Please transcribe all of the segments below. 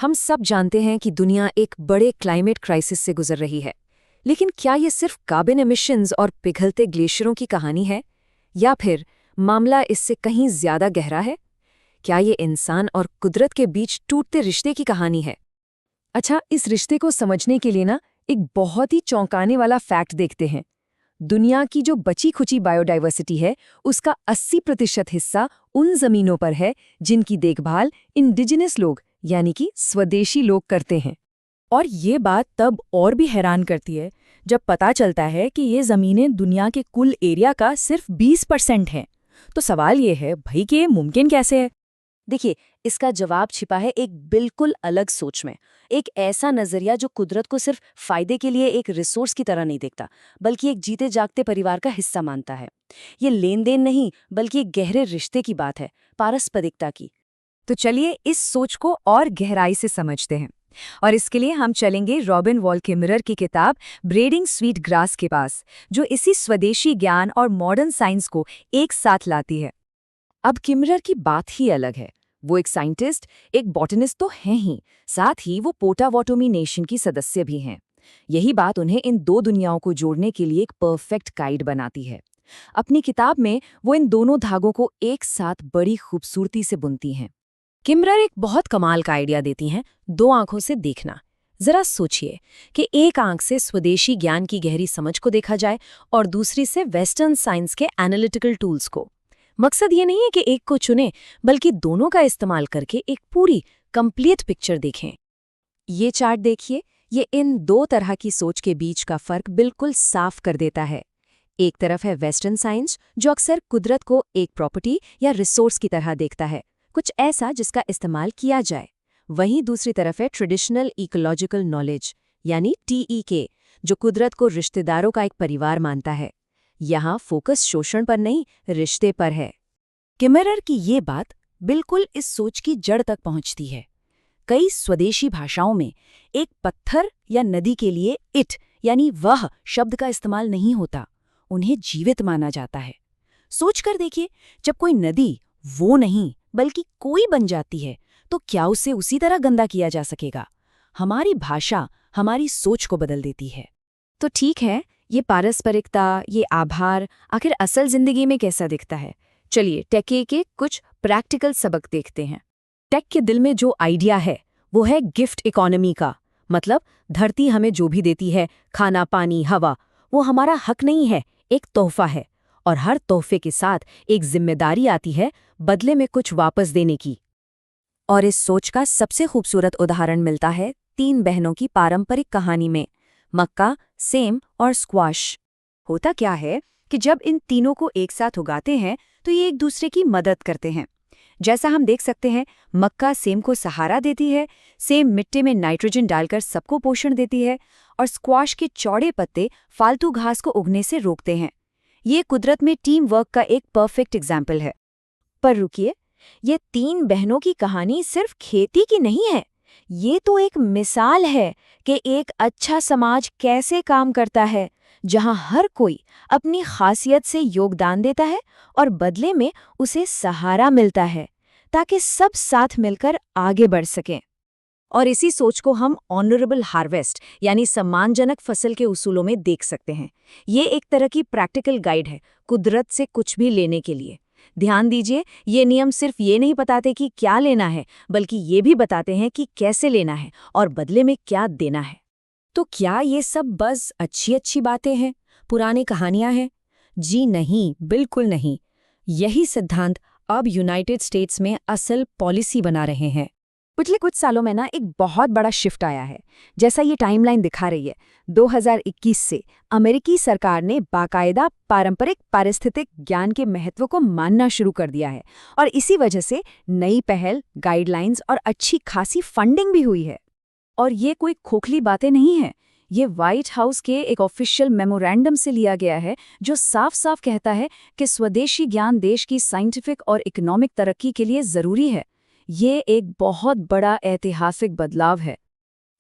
हम सब जानते हैं कि दुनिया एक बड़े क्लाइमेट क्राइसिस से गुजर रही है, लेकिन क्या ये सिर्फ कार्बन एमिशंस और पिघलते ग्लेशियरों की कहानी है, या फिर मामला इससे कहीं ज्यादा गहरा है? क्या ये इंसान और कुदरत के बीच टूटते रिश्ते की कहानी है? अच्छा, इस रिश्ते को समझने के लिए एक बहुत ही चौंकाने वाला फैक्ट देखते हैं। दुनिया की जो बची-खुची बायोडाइवर्सिटी है, उसका 80% हिस्सा उन जमीनों पर है जिनकी देखभाल इंडिजिनस लोग यानी कि स्वदेशी लोग करते हैं। और ये बात तब और भी हैरान करती है जब पता चलता है कि ये ज़मीनें दुनिया के कुल एरिया का सिर्फ 20% हैं। तो सवाल ये है भाई कि ये मुमकिन कैसे है? देखिए, इसका जवाब छिपा है एक बिल्कुल अलग सोच में। एक ऐसा नजरिया जो कुदरत को सिर्फ फायदे के लिए एक रिसोर्स की तरह नहीं देखता, बल्कि एक जीते जागते परिवार का हिस्सा मानता है। ये लेन देन नहीं, बल्कि एक गहरे रिश्ते की बात है, पारस्परिकता की। तो चलिए इस सोच को और गहराई से समझते हैं, और इसके लिए हम चलेंगे रॉबिन वॉल किमरर की किताब ब्रीडिंग स्वीट ग्रास के पास, जो इसी स्वदेशी ज्ञान और मॉडर्न साइंस को एक साथ लाती है। अब किमरर की बात ही अलग है। वो एक साइंटिस्ट, एक बॉटनिस्ट तो हैं ही, साथ ही वो पोटावॉटोमी नेशन की सदस्य भी हैं। यही बात उन्हें इन दो दुनियाओं को जोड़ने के लिए एक परफेक्ट गाइड बनाती है। अपनी किताब में वो इन दोनों धागों को एक साथ बड़ी खूबसूरती से बुनती हैं। किमरर एक बहुत कमाल का आइडिया देती हैं, 2 आंखों से देखना। जरा सोचिए कि एक आंख से स्वदेशी ज्ञान की गहरी समझ को देखा जाए और दूसरी से वेस्टर्न साइंस के एनालिटिकल टूल्स को। मकसद ये नहीं है कि एक को चुनें, बल्कि दोनों का इस्तेमाल करके एक पूरी कंप्लीट पिक्चर देखें। ये चार्ट देखिए, ये इन 2 तरह की सोच के बीच का फर्क बिल्कुल साफ कर देता है। एक तरफ है वेस्टर्न साइंस, जो अक्सर कुदरत को एक प्रॉपर्टी या रिसोर्स की तरह देखता है, कुछ ऐसा जिसका इस्तेमाल किया जाए। वहीं दूसरी तरफ है ट्रेडिशनल इकोलॉजिकल नॉलेज यानी TEK, जो कुदरत को रिश्तेदारों का एक परिवार मानता है। यहाँ फोकस शोषण पर नहीं, रिश्ते पर है। किमरर की ये बात बिल्कुल इस सोच की जड़ तक पहुंचती है। कई स्वदेशी भाषाओं में एक पत्थर या नदी के लिए इट यानी वह शब्द का इस्तेमाल नहीं होता, उन्हें जीवित माना जाता है। सोचकर देखिए, जब कोई नदी वो नहीं बल्कि कोई बन जाती है, तो क्या उसे उसी तरह गंदा किया जा सकेगा? हमारी भाषा हमारी सोच को बदल देती है। तो ठीक है, ये पारस्परिकता, ये आभार आखिर असल जिंदगी में कैसा दिखता है? चलिए टेक के कुछ प्रैक्टिकल सबक देखते हैं। टेक के दिल में जो आइडिया है वो है गिफ्ट इकोनॉमी का। मतलब धरती हमें जो भी देती है, खाना, पानी, हवा, वो हमारा हक नहीं है, एक तोहफा है। और हर तोहफे के साथ एक जिम्मेदारी आती है बदले में कुछ वापस देने की। और इस सोच का सबसे खूबसूरत उदाहरण मिलता है 3 बहनों की पारंपरिक कहानी में, मक्का, सेम और स्क्वाश। होता क्या है कि जब इन तीनों को एक साथ उगाते हैं तो ये एक दूसरे की मदद करते हैं। जैसा हम देख सकते हैं, मक्का सेम को सहारा देती है, सेम मिट्टी में नाइट्रोजन डालकर सबको पोषण देती है, और स्क्वाश के चौड़े पत्ते फालतू घास को उगने से रोकते हैं। ये कुदरत में टीम वर्क का एक परफेक्ट एग्जाम्पल है। पर रुकिए, ये 3 बहनों की कहानी सिर्फ खेती की नहीं है। ये तो एक मिसाल है कि एक अच्छा समाज कैसे काम करता है, जहां हर कोई अपनी खासियत से योगदान देता है और बदले में उसे सहारा मिलता है, ताकि सब साथ मिलकर आगे बढ़ सकें। और इसी सोच को हम ऑनरेबल हार्वेस्ट यानी सम्मानजनक फसल के उसूलों में देख सकते हैं। ये एक तरह की प्रैक्टिकल गाइड है कुदरत से कुछ भी लेने के लिए। ध्यान दीजिए, ये नियम सिर्फ ये नहीं बताते कि क्या लेना है, बल्कि ये भी बताते हैं कि कैसे लेना है और बदले में क्या देना है। तो क्या ये सब बस अच्छी अच्छी बातें हैं, पुरानी कहानियां हैं? जी नहीं, बिल्कुल नहीं। यही सिद्धांत अब यूनाइटेड स्टेट्स में असल पॉलिसी बना रहे हैं। पिछले कुछ सालों में एक बहुत बड़ा शिफ्ट आया है। जैसा ये टाइमलाइन दिखा रही है, 2021 से अमेरिकी सरकार ने बाकायदा पारंपरिक पारिस्थितिक ज्ञान के महत्व को मानना शुरू कर दिया है, और इसी वजह से नई पहल, गाइडलाइंस और अच्छी खासी फंडिंग भी हुई है। और ये कोई खोखली बातें नहीं हैं। ये व्हाइट हाउस के एक ऑफिशियल मेमोरेंडम से लिया गया है, जो साफ साफ कहता है कि स्वदेशी ज्ञान देश की साइंटिफिक और इकोनॉमिक तरक्की के लिए जरूरी है। ये एक बहुत बड़ा ऐतिहासिक बदलाव है।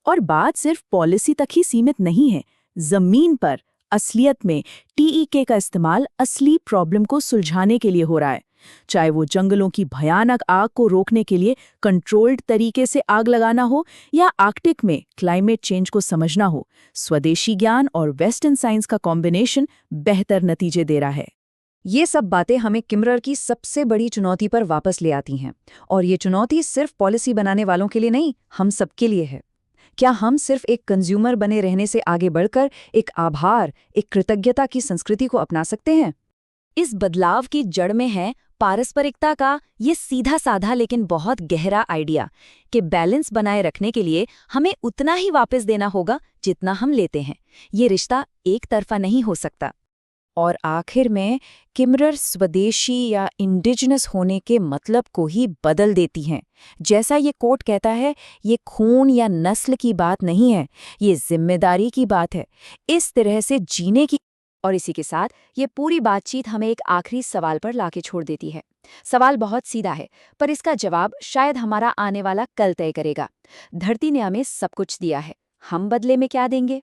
और बात सिर्फ पॉलिसी तक ही सीमित नहीं है। जमीन पर असलियत में TEK का इस्तेमाल असली प्रॉब्लम को सुलझाने के लिए हो रहा है। चाहे वो जंगलों की भयानक आग को रोकने के लिए कंट्रोल्ड तरीके से आग लगाना हो या आर्कटिक में क्लाइमेट चेंज को समझना हो। स्वदेशी ज्ञान और वेस्टर्न साइंस का कॉम्बिनेशन बेहतर नतीजे दे रहा है। ये सब बातें हमें किमरर की सबसे बड़ी चुनौती पर वापस ले आती हैं, और ये चुनौती सिर्फ पॉलिसी बनाने वालों के लिए नहीं, हम सबके लिए है। क्या हम सिर्फ एक कंज्यूमर बने रहने से आगे बढ़कर एक आभार, एक कृतज्ञता की संस्कृति को अपना सकते हैं? इस बदलाव की जड़ में है पारस्परिकता का ये सीधा साधा लेकिन बहुत गहरा आइडिया कि बैलेंस बनाए रखने के लिए हमें उतना ही वापस देना होगा जितना हम लेते हैं। ये रिश्ता एक तरफा नहीं हो सकता। और आखिर में किमरर स्वदेशी या इंडिजिनस होने के मतलब को ही बदल देती हैं। जैसा ये कोट कहता है, ये खून या नस्ल की बात नहीं है, ये जिम्मेदारी की बात है, इस तरह से जीने की। और इसी के साथ ये पूरी बातचीत हमें एक आखिरी सवाल पर लाके छोड़ देती है। सवाल बहुत सीधा है, पर इसका जवाब शायद हमारा आने वाला कल तय करेगा। धरती ने हमें सब कुछ दिया है, हम बदले में क्या देंगे?